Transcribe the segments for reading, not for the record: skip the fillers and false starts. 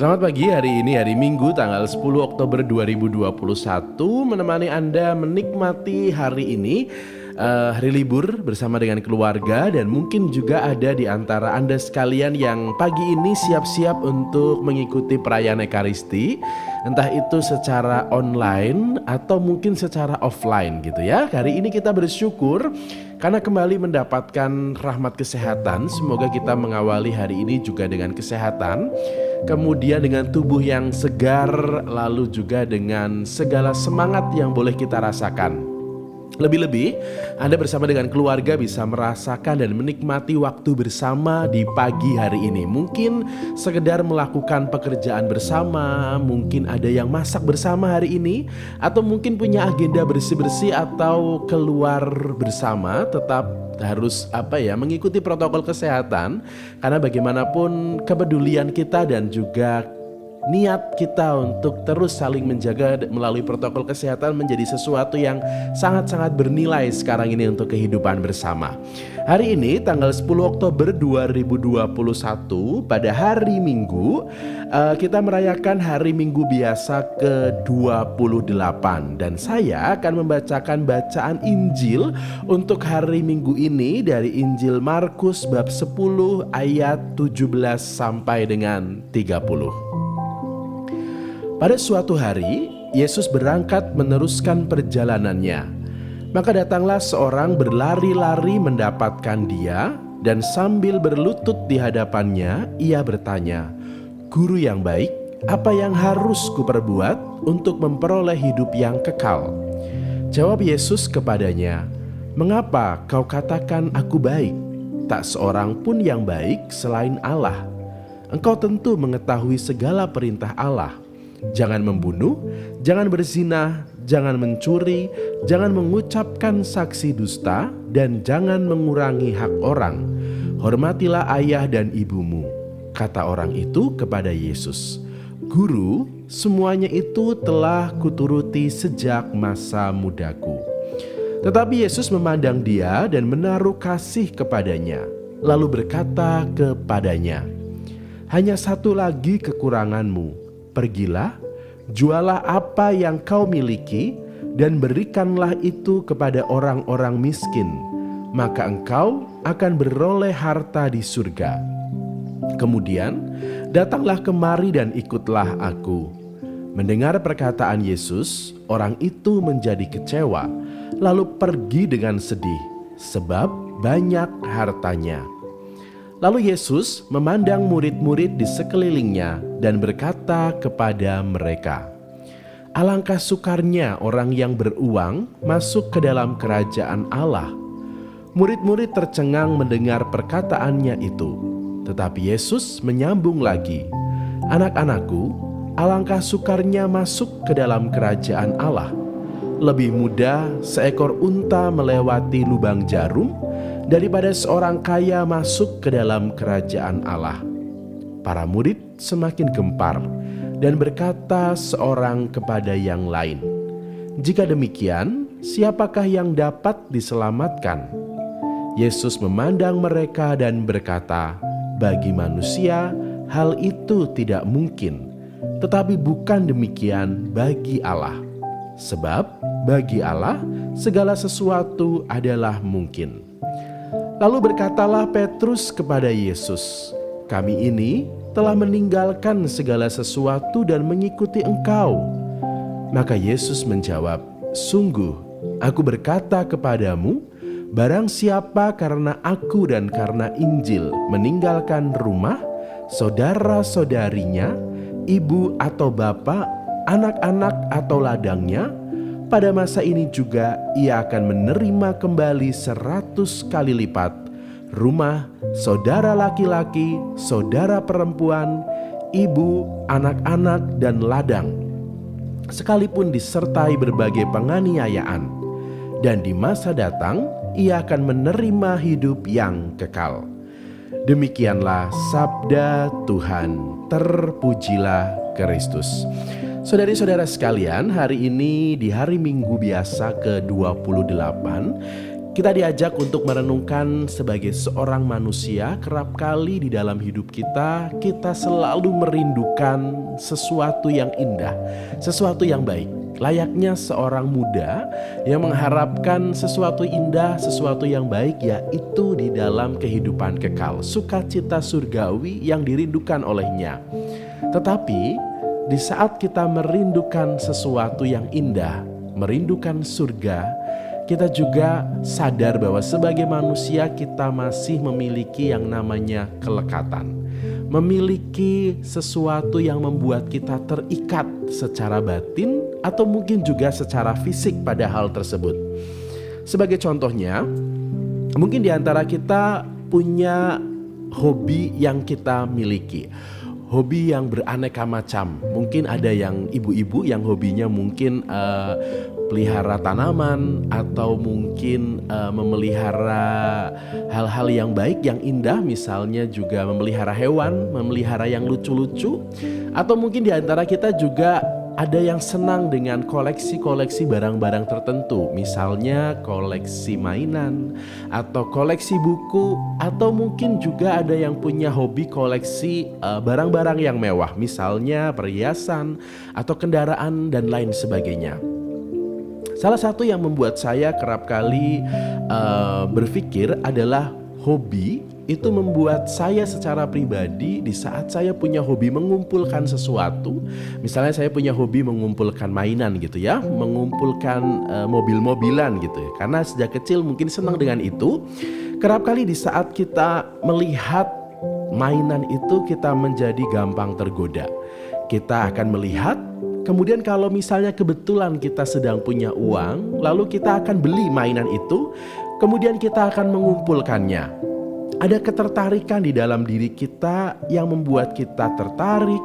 Selamat pagi, hari ini hari Minggu tanggal 10 Oktober 2021. Menemani Anda menikmati hari ini, hari libur bersama dengan keluarga. Dan mungkin juga ada di antara Anda sekalian yang pagi ini siap-siap untuk mengikuti perayaan Ekaristi, entah itu secara online atau mungkin secara offline gitu ya. Hari ini kita bersyukur karena kembali mendapatkan rahmat kesehatan. Semoga kita mengawali hari ini juga dengan kesehatan, kemudian dengan tubuh yang segar, lalu juga dengan segala semangat yang boleh kita rasakan. Lebih-lebih, Anda bersama dengan keluarga bisa merasakan dan menikmati waktu bersama di pagi hari ini. Mungkin sekedar melakukan pekerjaan bersama, mungkin ada yang masak bersama hari ini, atau mungkin punya agenda bersih-bersih atau keluar bersama. Tetap harus mengikuti protokol kesehatan, karena bagaimanapun kepedulian kita dan juga niat kita untuk terus saling menjaga melalui protokol kesehatan menjadi sesuatu yang sangat-sangat bernilai sekarang ini untuk kehidupan bersama. Hari ini tanggal 10 Oktober 2021 pada hari Minggu, kita merayakan hari Minggu biasa ke-28, dan saya akan membacakan bacaan Injil untuk hari Minggu ini dari Injil Markus bab 10 ayat 17 sampai dengan 30. Pada suatu hari, Yesus berangkat meneruskan perjalanannya. Maka datanglah seorang berlari-lari mendapatkan dia, dan sambil berlutut di hadapannya, ia bertanya, "Guru yang baik, apa yang harus kuperbuat untuk memperoleh hidup yang kekal?" Jawab Yesus kepadanya, "Mengapa kau katakan aku baik? Tak seorang pun yang baik selain Allah. Engkau tentu mengetahui segala perintah Allah. Jangan membunuh, jangan berzina, jangan mencuri, jangan mengucapkan saksi dusta, dan jangan mengurangi hak orang. Hormatilah ayah dan ibumu." Kata orang itu kepada Yesus, "Guru, semuanya itu telah kuturuti sejak masa mudaku." Tetapi Yesus memandang dia dan menaruh kasih kepadanya, lalu berkata kepadanya, "Hanya satu lagi kekuranganmu. Pergilah, jualah apa yang kau miliki, dan berikanlah itu kepada orang-orang miskin, maka engkau akan beroleh harta di surga. Kemudian datanglah kemari dan ikutlah aku." Mendengar perkataan Yesus, orang itu menjadi kecewa, lalu pergi dengan sedih, sebab banyak hartanya. Lalu Yesus memandang murid-murid di sekelilingnya dan berkata kepada mereka, "Alangkah sukarnya orang yang beruang masuk ke dalam kerajaan Allah." Murid-murid tercengang mendengar perkataannya itu. Tetapi Yesus menyambung lagi, "Anak-anakku, alangkah sukarnya masuk ke dalam kerajaan Allah. Lebih mudah seekor unta melewati lubang jarum daripada seorang kaya masuk ke dalam kerajaan Allah." Para murid semakin gempar dan berkata seorang kepada yang lain, "Jika demikian, siapakah yang dapat diselamatkan?" Yesus memandang mereka dan berkata, "Bagi manusia hal itu tidak mungkin, tetapi bukan demikian bagi Allah. Sebab bagi Allah segala sesuatu adalah mungkin." Lalu berkatalah Petrus kepada Yesus, "Kami ini telah meninggalkan segala sesuatu dan mengikuti Engkau." Maka Yesus menjawab, "Sungguh, aku berkata kepadamu, barang siapa karena aku dan karena Injil meninggalkan rumah, saudara-saudarinya, ibu atau bapak, anak-anak atau ladangnya, pada masa ini juga ia akan menerima kembali 100 kali lipat rumah, saudara laki-laki, saudara perempuan, ibu, anak-anak, dan ladang, sekalipun disertai berbagai penganiayaan. Dan di masa datang ia akan menerima hidup yang kekal." Demikianlah sabda Tuhan. Terpujilah Kristus. Saudari-saudara sekalian, hari ini di hari Minggu biasa ke-28, Kita diajak untuk merenungkan sebagai seorang manusia, kerap kali di dalam hidup kita, kita selalu merindukan sesuatu yang indah, sesuatu yang baik. Layaknya seorang muda yang mengharapkan sesuatu indah, sesuatu yang baik, yaitu di dalam kehidupan kekal, sukacita surgawi yang dirindukan olehnya. Tetapi di saat kita merindukan sesuatu yang indah, merindukan surga, kita juga sadar bahwa sebagai manusia kita masih memiliki yang namanya kelekatan. Memiliki sesuatu yang membuat kita terikat secara batin atau mungkin juga secara fisik pada hal tersebut. Sebagai contohnya, mungkin di antara kita punya hobi yang kita miliki. Hobi yang beraneka macam. Mungkin ada yang ibu-ibu yang hobinya mungkin pelihara tanaman, atau mungkin memelihara hal-hal yang baik, yang indah, misalnya juga memelihara hewan, memelihara yang lucu-lucu. Atau mungkin di antara kita juga ada yang senang dengan koleksi-koleksi barang-barang tertentu, misalnya koleksi mainan atau koleksi buku, atau mungkin juga ada yang punya hobi koleksi barang-barang yang mewah, misalnya perhiasan atau kendaraan dan lain sebagainya. Salah satu yang membuat saya kerap kali berpikir adalah hobi itu membuat saya secara pribadi, di saat saya punya hobi mengumpulkan sesuatu, misalnya saya punya hobi mengumpulkan mainan gitu ya, mengumpulkan mobil-mobilan gitu ya, karena sejak kecil mungkin senang dengan itu. Kerap kali di saat kita melihat mainan itu, kita menjadi gampang tergoda. Kita akan melihat, kemudian kalau misalnya kebetulan kita sedang punya uang, lalu kita akan beli mainan itu, kemudian kita akan mengumpulkannya. Ada ketertarikan di dalam diri kita yang membuat kita tertarik,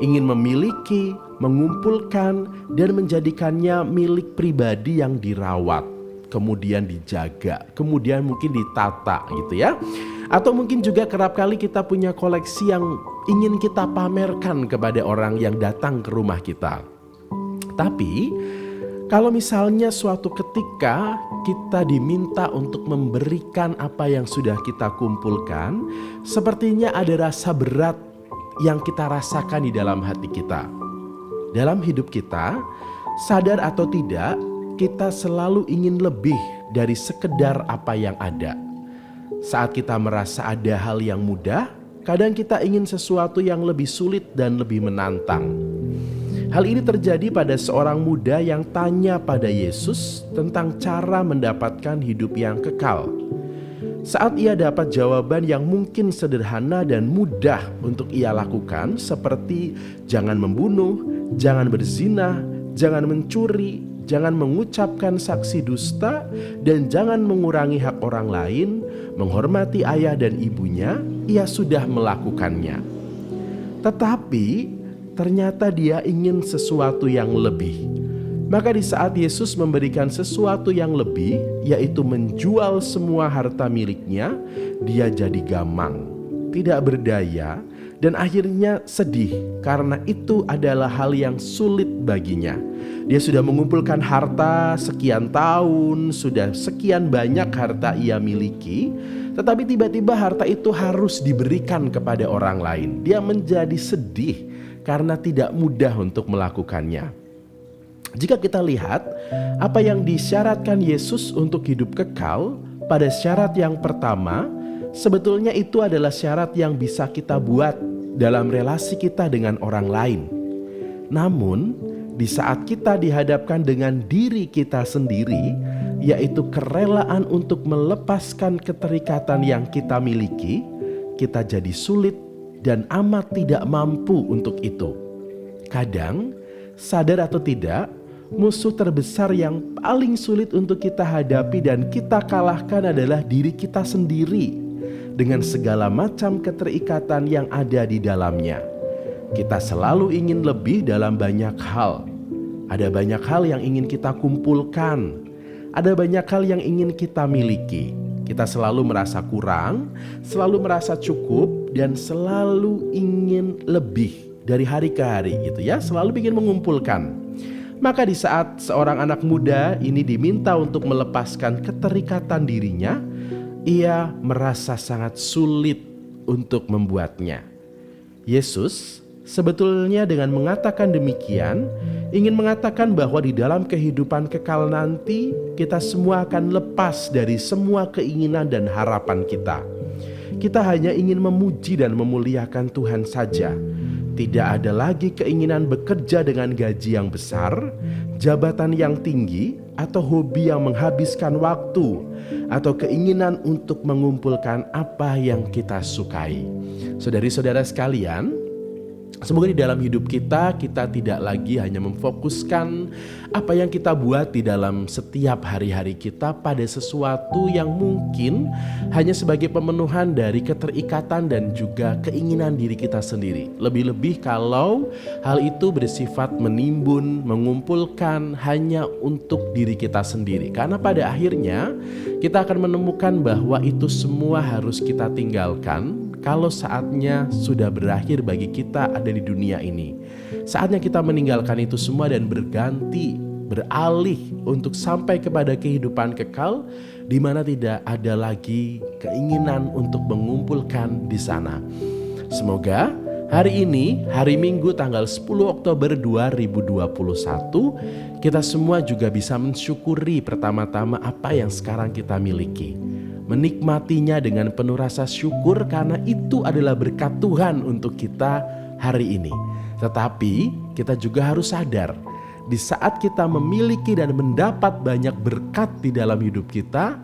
ingin memiliki, mengumpulkan, dan menjadikannya milik pribadi yang dirawat, kemudian dijaga, kemudian mungkin ditata gitu ya. Atau mungkin juga kerap kali kita punya koleksi yang ingin kita pamerkan kepada orang yang datang ke rumah kita. Tapi kalau misalnya suatu ketika kita diminta untuk memberikan apa yang sudah kita kumpulkan, sepertinya ada rasa berat yang kita rasakan di dalam hati kita. Dalam hidup kita, sadar atau tidak, kita selalu ingin lebih dari sekedar apa yang ada. Saat kita merasa ada hal yang mudah, kadang kita ingin sesuatu yang lebih sulit dan lebih menantang. Hal ini terjadi pada seorang muda yang tanya pada Yesus tentang cara mendapatkan hidup yang kekal. Saat ia dapat jawaban yang mungkin sederhana dan mudah untuk ia lakukan, seperti jangan membunuh, jangan berzina, jangan mencuri, jangan mengucapkan saksi dusta, dan jangan mengurangi hak orang lain, menghormati ayah dan ibunya, ia sudah melakukannya. Tetapi ternyata dia ingin sesuatu yang lebih. Maka di saat Yesus memberikan sesuatu yang lebih, yaitu menjual semua harta miliknya, dia jadi gamang, tidak berdaya, dan akhirnya sedih karena itu adalah hal yang sulit baginya. Dia sudah mengumpulkan harta sekian tahun, sudah sekian banyak harta ia miliki, tetapi tiba-tiba harta itu harus diberikan kepada orang lain. Dia menjadi sedih karena tidak mudah untuk melakukannya. Jika kita lihat apa yang disyaratkan Yesus untuk hidup kekal, pada syarat yang pertama, sebetulnya itu adalah syarat yang bisa kita buat dalam relasi kita dengan orang lain. Namun, di saat kita dihadapkan dengan diri kita sendiri, yaitu kerelaan untuk melepaskan keterikatan yang kita miliki, kita jadi sulit dan amat tidak mampu untuk itu. Kadang, sadar atau tidak, musuh terbesar yang paling sulit untuk kita hadapi dan kita kalahkan adalah diri kita sendiri, dengan segala macam keterikatan yang ada di dalamnya. Kita selalu ingin lebih dalam banyak hal. Ada banyak hal yang ingin kita kumpulkan. Ada banyak hal yang ingin kita miliki. Kita selalu merasa kurang, selalu merasa cukup, dan selalu ingin lebih dari hari ke hari gitu ya, selalu ingin mengumpulkan. Maka di saat seorang anak muda ini diminta untuk melepaskan keterikatan dirinya, ia merasa sangat sulit untuk membuatnya. Yesus sebetulnya dengan mengatakan demikian, ingin mengatakan bahwa di dalam kehidupan kekal nanti, kita semua akan lepas dari semua keinginan dan harapan kita. Kita hanya ingin memuji dan memuliakan Tuhan saja. Tidak ada lagi keinginan bekerja dengan gaji yang besar, jabatan yang tinggi, atau hobi yang menghabiskan waktu, atau keinginan untuk mengumpulkan apa yang kita sukai. Saudari-saudara sekalian, semoga di dalam hidup kita tidak lagi hanya memfokuskan apa yang kita buat di dalam setiap hari-hari kita pada sesuatu yang mungkin hanya sebagai pemenuhan dari keterikatan dan juga keinginan diri kita sendiri. Lebih-lebih kalau hal itu bersifat menimbun, mengumpulkan hanya untuk diri kita sendiri. Karena pada akhirnya kita akan menemukan bahwa itu semua harus kita tinggalkan kalau saatnya sudah berakhir bagi kita ada di dunia ini. Saatnya kita meninggalkan itu semua dan beralih untuk sampai kepada kehidupan kekal di mana tidak ada lagi keinginan untuk mengumpulkan di sana. Semoga hari ini, hari Minggu tanggal 10 Oktober 2021, kita semua juga bisa mensyukuri pertama-tama apa yang sekarang kita miliki. Menikmatinya dengan penuh rasa syukur karena itu adalah berkat Tuhan untuk kita hari ini. Tetapi kita juga harus sadar, di saat kita memiliki dan mendapat banyak berkat di dalam hidup kita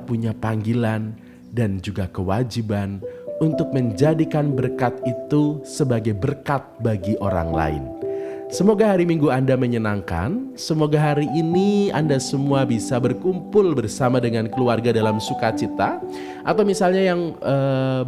punya panggilan dan juga kewajiban untuk menjadikan berkat itu sebagai berkat bagi orang lain. Semoga hari Minggu Anda menyenangkan. Semoga hari ini Anda semua bisa berkumpul bersama dengan keluarga dalam sukacita. Atau misalnya yang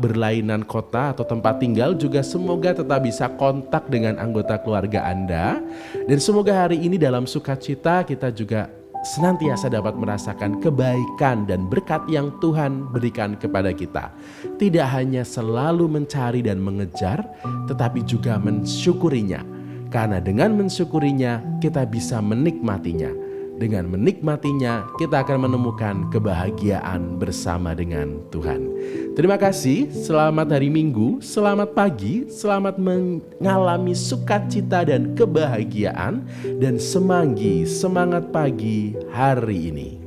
berlainan kota atau tempat tinggal juga semoga tetap bisa kontak dengan anggota keluarga Anda. Dan semoga hari ini dalam sukacita kita juga senantiasa dapat merasakan kebaikan dan berkat yang Tuhan berikan kepada kita. Tidak hanya selalu mencari dan mengejar, tetapi juga mensyukurinya. Karena dengan mensyukurinya, kita bisa menikmatinya. Dengan menikmatinya, kita akan menemukan kebahagiaan bersama dengan Tuhan. Terima kasih, selamat hari Minggu, selamat pagi, selamat mengalami sukacita dan kebahagiaan, dan semangat pagi hari ini.